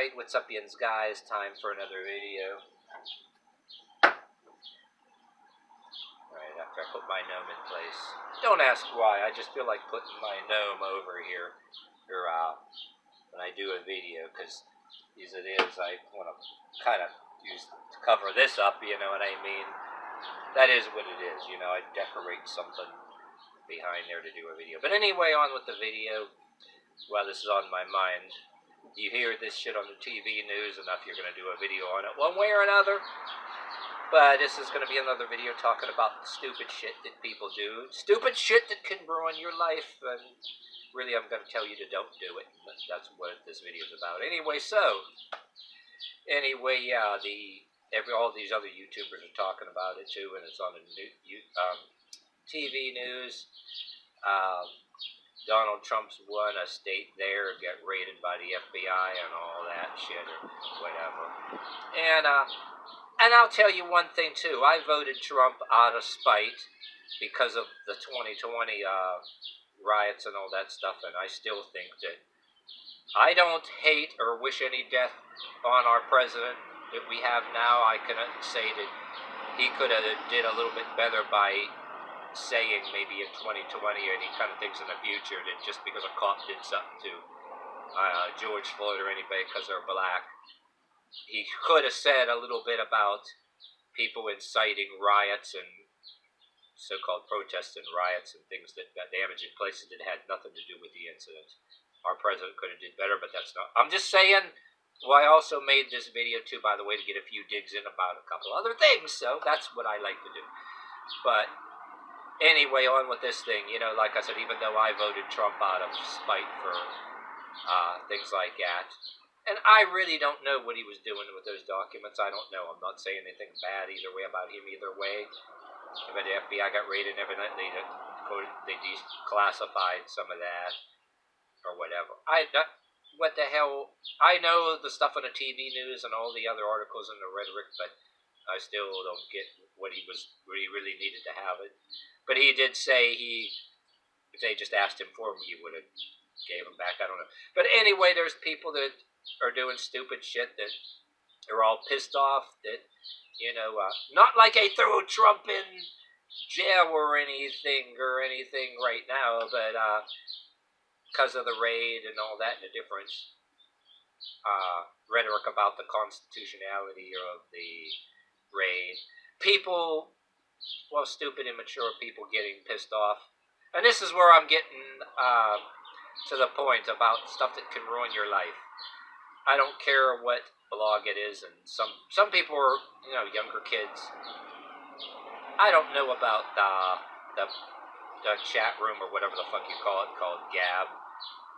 Alright, what's up, yins, guys? Time for another video. Alright, after I put my gnome in place. Don't ask why, I just feel like putting my gnome over here when I do a video, because as it is, I want to kind of cover this up, you know what I mean? That is what it is, you know, I decorate something behind there to do a video. But anyway, on with the video. While this is on my mind, you hear this shit on the TV news enough, you're going to do a video on it one way or another. But this is going to be another video talking about the stupid shit that people do. Stupid shit that can ruin your life. And really, I'm going to tell you to don't do it. That's what this video is about. Anyway, yeah, all these other YouTubers are talking about it too, and it's on the TV news. Donald Trump's won a state there, get raided by the FBI and all that shit or whatever. And I'll tell you one thing too. I voted Trump out of spite because of the 2020 riots and all that stuff, and I still think that I don't hate or wish any death on our president that we have now. I can say that he could have did a little bit better by saying maybe in 2020 or any kind of things in the future that just because a cop did something to George Floyd or anybody because they're black, he could have said a little bit about people inciting riots and so-called protests and riots and things that got damage in places that had nothing to do with the incident. Our president could have did better, but that's not. I'm just saying. Well, I also made this video too, by the way, to get a few digs in about a couple other things, so that's what I like to do. But anyway, on with this thing, you know, like I said, even though I voted Trump out of spite for things like that, and I really don't know what he was doing with those documents. I don't know. I'm not saying anything bad either way about him either way. But the FBI got raided and evidently they declassified some of that or whatever. What the hell? I know the stuff on the TV news and all the other articles and the rhetoric, but I still don't get what he really needed to have it. But he did say if they just asked him for him, he would have gave him back. I don't know. But anyway, there's people that are doing stupid shit that are all pissed off that, you know, not like they threw Trump in jail or anything right now, but because of the raid and all that, and the different rhetoric about the constitutionality of the raid. People, well, stupid, immature people getting pissed off. And this is where I'm getting to the point about stuff that can ruin your life. I don't care what blog it is, and some people are, you know, younger kids. I don't know about the chat room or whatever the fuck you call it, called Gab.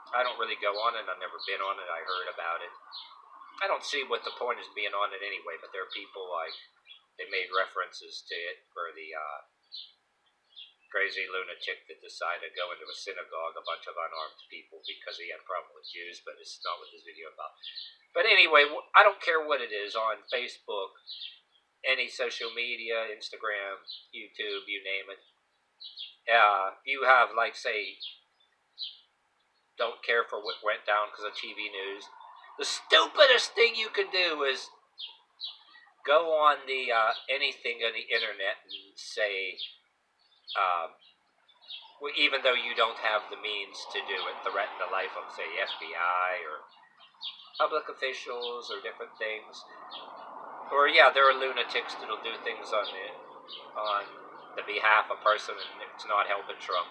I don't really go on it. I've never been on it. I heard about it. I don't see what the point is being on it anyway, but there are people like, they made references to it for the crazy lunatic that decided to go into a synagogue, a bunch of unarmed people, because he had a problem with Jews, but it's not what this video is about. But anyway, I don't care what it is, on Facebook, any social media, Instagram, YouTube, you name it. You have, like, say, don't care for what went down because of TV news. The stupidest thing you can do is go on the anything on the internet and say, even though you don't have the means to do it, threaten the life of, say, FBI or public officials or different things. Or, yeah, there are lunatics that'll do things on the behalf of a person, and it's not helping Trump.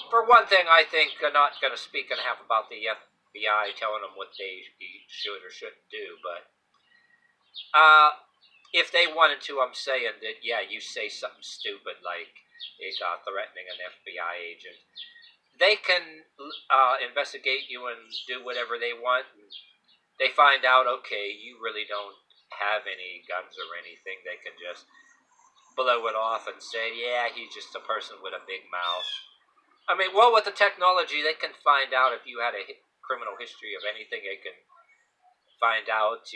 For one thing, I think I'm not going to speak in half about the FBI telling them what they should or shouldn't do, but if they wanted to, I'm saying that, yeah, you say something stupid like threatening an FBI agent, they can investigate you and do whatever they want. And they find out, okay, you really don't have any guns or anything. They can just blow it off and say, yeah, he's just a person with a big mouth. I mean, well, with the technology, they can find out if you had a criminal history of anything. They can find out,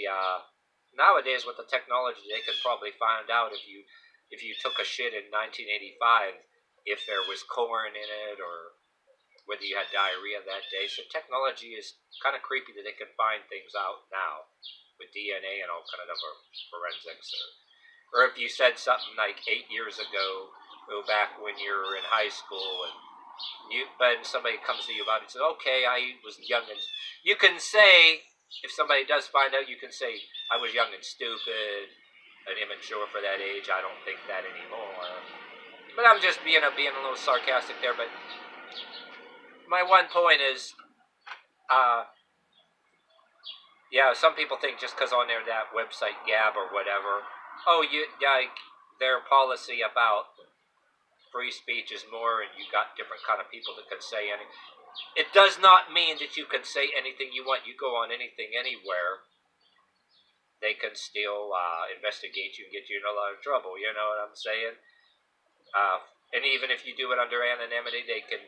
nowadays with the technology, they can probably find out if you took a shit in 1985, if there was corn in it or whether you had diarrhea that day. So technology is kind of creepy that they can find things out now with DNA and all kind of other forensics. Or if you said something like 8 years ago, go back when you were in high school, and but somebody comes to you about it and says, okay, I was young, and you can say, if somebody does find out, you can say, I was young and stupid and immature for that age. I don't think that anymore. But I'm just being a little sarcastic there. But my one point is, yeah, some people think just because on that website Gab or whatever, like their policy about free speech is more, and you got different kind of people that can say anything. It does not mean that you can say anything you want. You go on anything anywhere, they can still investigate you and get you in a lot of trouble. You know what I'm saying? And even if you do it under anonymity, they can,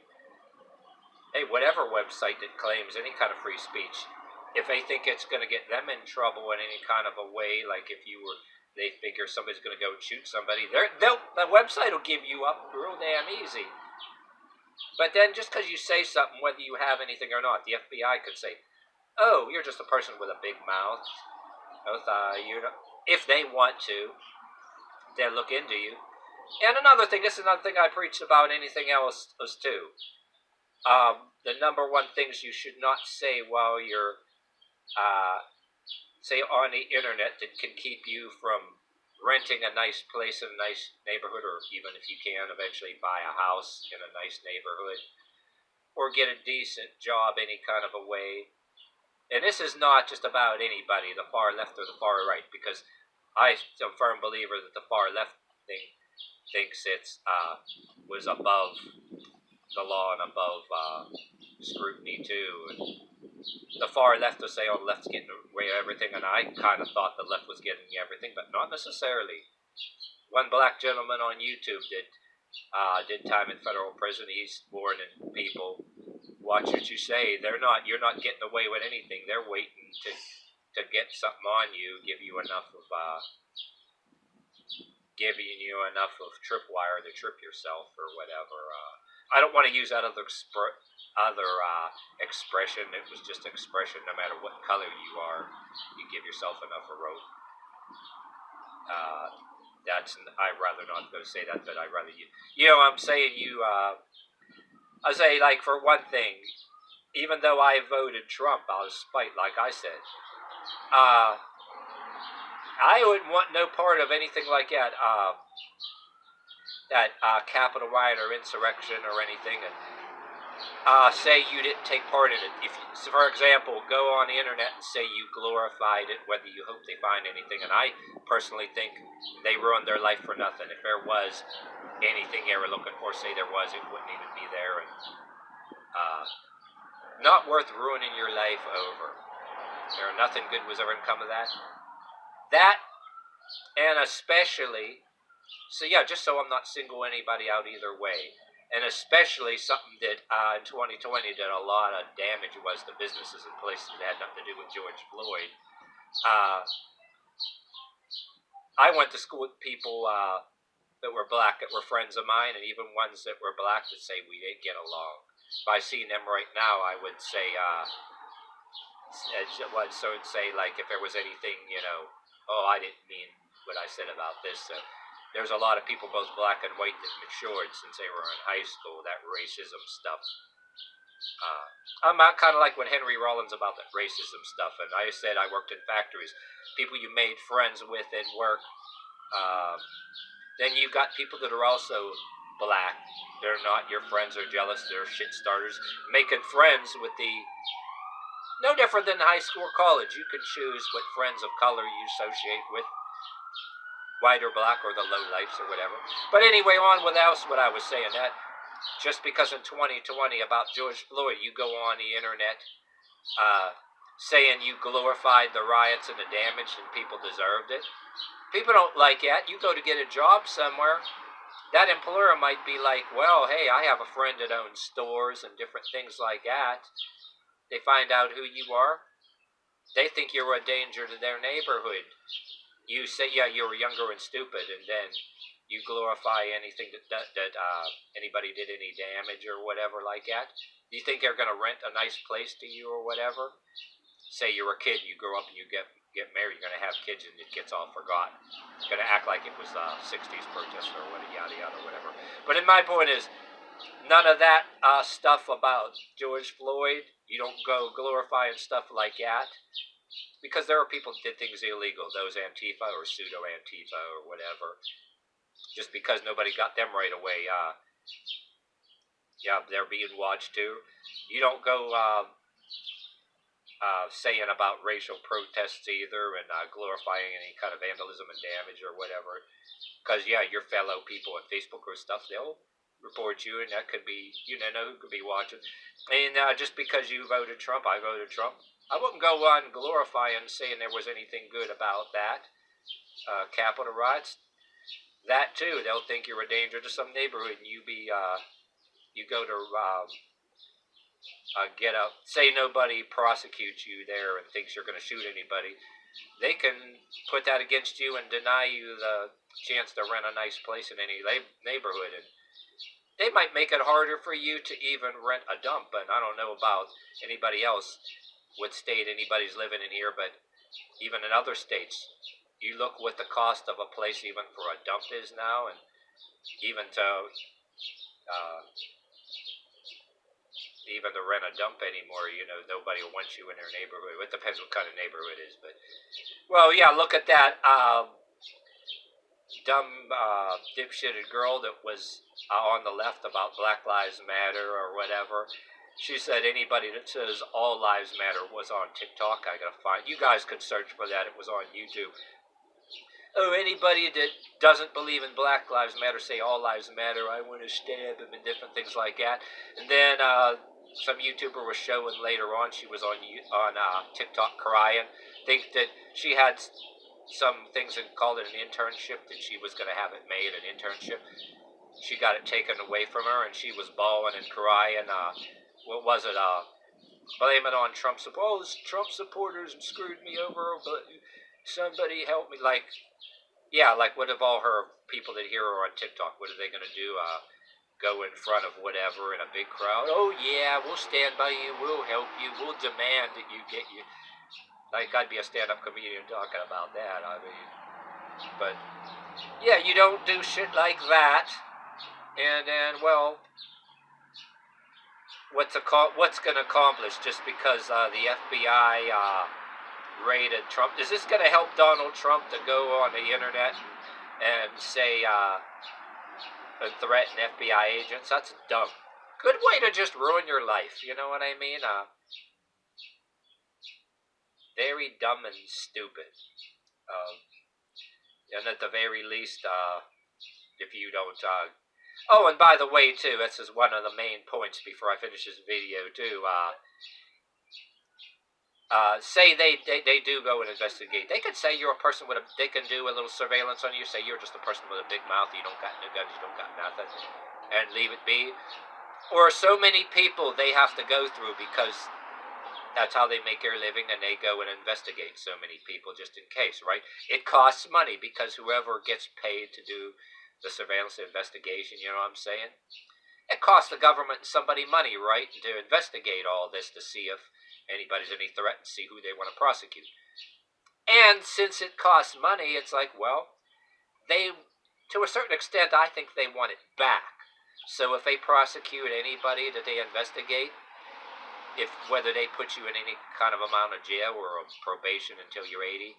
hey, whatever website that claims any kind of free speech, if they think it's going to get them in trouble in any kind of a way, like if they figure somebody's going to go and shoot somebody, the website will give you up real damn easy. But then just because you say something, whether you have anything or not, the FBI could say, oh, you're just a person with a big mouth. If they want to, they'll look into you. And this is another thing I preached about anything else too. The number one things you should not say while you're, say, on the internet that can keep you from renting a nice place in a nice neighborhood, or even if you can, eventually buy a house in a nice neighborhood, or get a decent job any kind of a way. And this is not just about anybody, the far left or the far right, because I'm a firm believer that the far left thinks it's was above the law and above scrutiny too. And the far left will say, oh, the left's getting away with everything, and I kind of thought the left was getting everything, but not necessarily. One black gentleman on YouTube did time in federal prison. He's warning people, watch what you say. You're not getting away with anything. They're waiting to get something on you, giving you enough of tripwire to trip yourself or whatever. I don't want to use that other expression. It was just expression. No matter what color you are, you give yourself enough of rope. I'd rather not go say that, but I'd rather I'm saying I say, like, for one thing, even though I voted Trump out of spite, like I said, I wouldn't want no part of anything like that, Capitol riot or insurrection or anything, and say you didn't take part in it. So for example, go on the internet and say you glorified it, whether you hope they find anything, and I personally think they ruined their life for nothing. If there was anything they were looking for, say there was, it wouldn't even be there, and not worth ruining your life over. Nothing good was ever going to come of that. That, and especially, so yeah, just so I'm not singling anybody out either way, and especially something that in 2020 did a lot of damage was the businesses and places that had nothing to do with George Floyd. I went to school with people that were black that were friends of mine, and even ones that were black that say we didn't get along. If I seen them right now, I would say, like, if there was anything, oh, I didn't mean what I said about this. There's a lot of people, both black and white, that matured since they were in high school, that racism stuff. I'm not kind of like when Henry Rollins about that racism stuff, and I said I worked in factories. People you made friends with at work. Then you got people that are also black. They're not your friends, they're jealous, they're shit starters. Making friends with no different than high school or college. You can choose what friends of color you associate with, white or black or the low lifes or whatever. But anyway, on with what I was saying, that just because in 2020 about George Floyd, you go on the internet saying you glorified the riots and the damage and people deserved it. People don't like that. You go to get a job somewhere, that employer might be like, well, hey, I have a friend that owns stores and different things like that. They find out who you are. They think you're a danger to their neighborhood. You say, yeah, you were younger and stupid, and then you glorify anything that anybody did any damage or whatever like that. Do you think they're going to rent a nice place to you or whatever? Say you're a kid, you grow up and you get married, you're going to have kids and it gets all forgotten. It's going to act like it was 60s protest or whatever, yada yada, whatever. But my point is, none of that stuff about George Floyd. You don't go glorifying stuff like that. Because there are people that did things illegal, those Antifa or pseudo-Antifa or whatever. Just because nobody got them right away, yeah, they're being watched too. You don't go saying about racial protests either and glorifying any kind of vandalism and damage or whatever. Because, yeah, your fellow people on Facebook or stuff, they'll report you, and that could be, you know who could be watching. And just because you voted Trump, I voted Trump, I wouldn't go on glorifying saying there was anything good about that. Capitol riots, that too, they'll think you're a danger to some neighborhood, and you go to say nobody prosecutes you there and thinks you're going to shoot anybody. They can put that against you and deny you the chance to rent a nice place in any neighborhood, and they might make it harder for you to even rent a dump. And I don't know about anybody else, what state anybody's living in here, but even in other states, you look what the cost of a place even for a dump is now, and even to rent a dump anymore, nobody will want you in their neighborhood. It depends what kind of neighborhood it is, but, well, yeah, look at that dumb dipshitted girl that was on the left about Black Lives Matter or whatever. She said anybody that says all lives matter was on TikTok. I gotta find, you guys could search for that. It was on YouTube. Oh, anybody that doesn't believe in Black Lives Matter, say all lives matter, I want to stab him, and different things like that. And then some YouTuber was showing later on, she was on TikTok crying, think that she had some things that called it an internship, that she was going to have it made, an internship. She got it taken away from her, and she was bawling and crying. What was it? Blame it on Trump supporters. Trump supporters screwed me over, but somebody help me. Like, yeah, like what of all her people that hear her on TikTok? What are they going to do? Go in front of whatever in a big crowd? Oh yeah, we'll stand by you. We'll help you. We'll demand that you get you. Like, I'd be a stand-up comedian talking about that. I mean, but yeah, you don't do shit like that. And then, well, what's going to accomplish just because the FBI raided Trump? Is this going to help Donald Trump to go on the internet and say and threaten FBI agents? That's dumb. Good way to just ruin your life. You know what I mean? Very dumb and stupid. And at the very least, if you don't oh, and by the way, too, this is one of the main points before I finish this video, too. Say they do go and investigate. They could say you're a person with they can do a little surveillance on you, say you're just a person with a big mouth, you don't got no guns, you don't got nothing, and leave it be. Or so many people they have to go through because that's how they make their living, and they go and investigate so many people just in case, right? It costs money because whoever gets paid to do the surveillance investigation, you know what I'm saying? It costs the government and somebody money, right, to investigate all this to see if anybody's any threat and see who they want to prosecute. And since it costs money, it's like, well, they, to a certain extent, I think they want it back. So if they prosecute anybody that they investigate, whether they put you in any kind of amount of jail or probation until you're 80,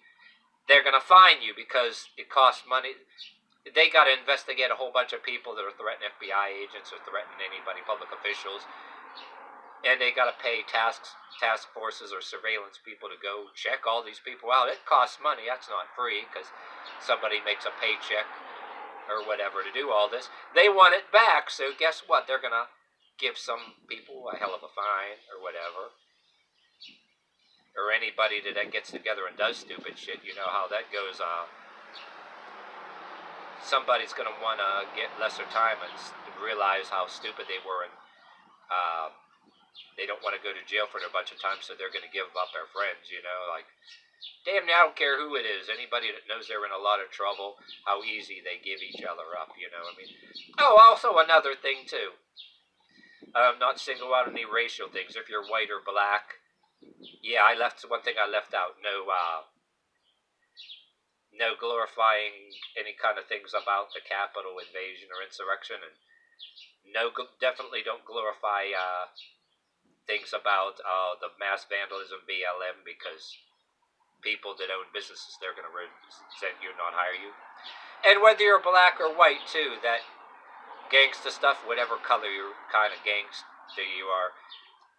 they're going to fine you because it costs money. They got to investigate a whole bunch of people that are threatening FBI agents or threatening anybody, public officials, and they got to pay task forces or surveillance people to go check all these people out. It costs money. That's not free because somebody makes a paycheck or whatever to do all this. They want it back, so guess what? They're going to give some people a hell of a fine or whatever. Or anybody that gets together and does stupid shit, you know how that goes. Somebody's going to want to get lesser time and realize how stupid they were, and they don't want to go to jail for a bunch of time, so they're going to give up their friends, like, damn, I don't care who it is, anybody that knows they're in a lot of trouble, how easy they give each other up, I mean. Oh, also another thing, too. not single out any racial things. If you're white or black, yeah, I left one thing I left out. No glorifying any kind of things about the Capitol invasion or insurrection, and definitely don't glorify things about the mass vandalism BLM, because people that own businesses, they're going to resent you, not hire you. And whether you're black or white too, that gangsta stuff, whatever color you kind of gangsta you are,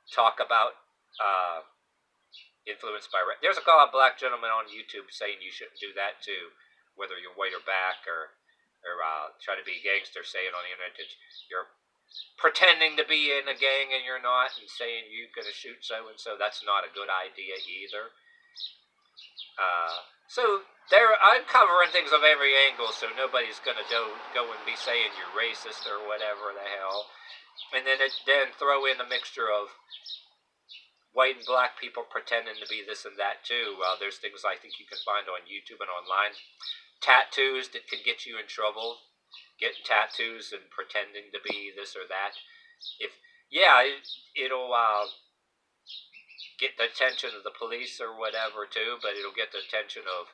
talk about influenced by. There's a black gentleman on YouTube saying you shouldn't do that too, whether you're white or black, or try to be a gangster, saying on the internet that you're pretending to be in a gang and you're not, and saying you're going to shoot so and so. That's not a good idea either. So I'm covering things of every angle, so nobody's going to go and be saying you're racist or whatever the hell. And then throw in the mixture of white and black people pretending to be this and that too. There's things I think you can find on YouTube and online. Tattoos that can get you in trouble. Getting tattoos and pretending to be this or that. It'll get the attention of the police or whatever too, but it'll get the attention of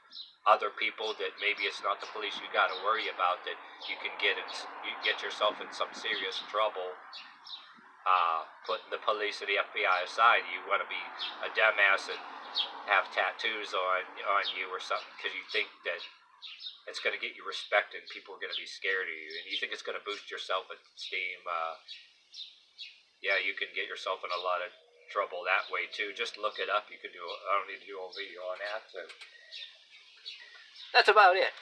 other people that maybe it's not the police you got to worry about, that you can get yourself in some serious trouble. Putting the police or the FBI aside, you want to be a dumbass and have tattoos on you or something because you think that it's going to get you respect and people are going to be scared of you, and you think it's going to boost your self-esteem. You can get yourself in a lot of trouble that way too. Just look it up. I don't need to do a whole video on that. So that's about it.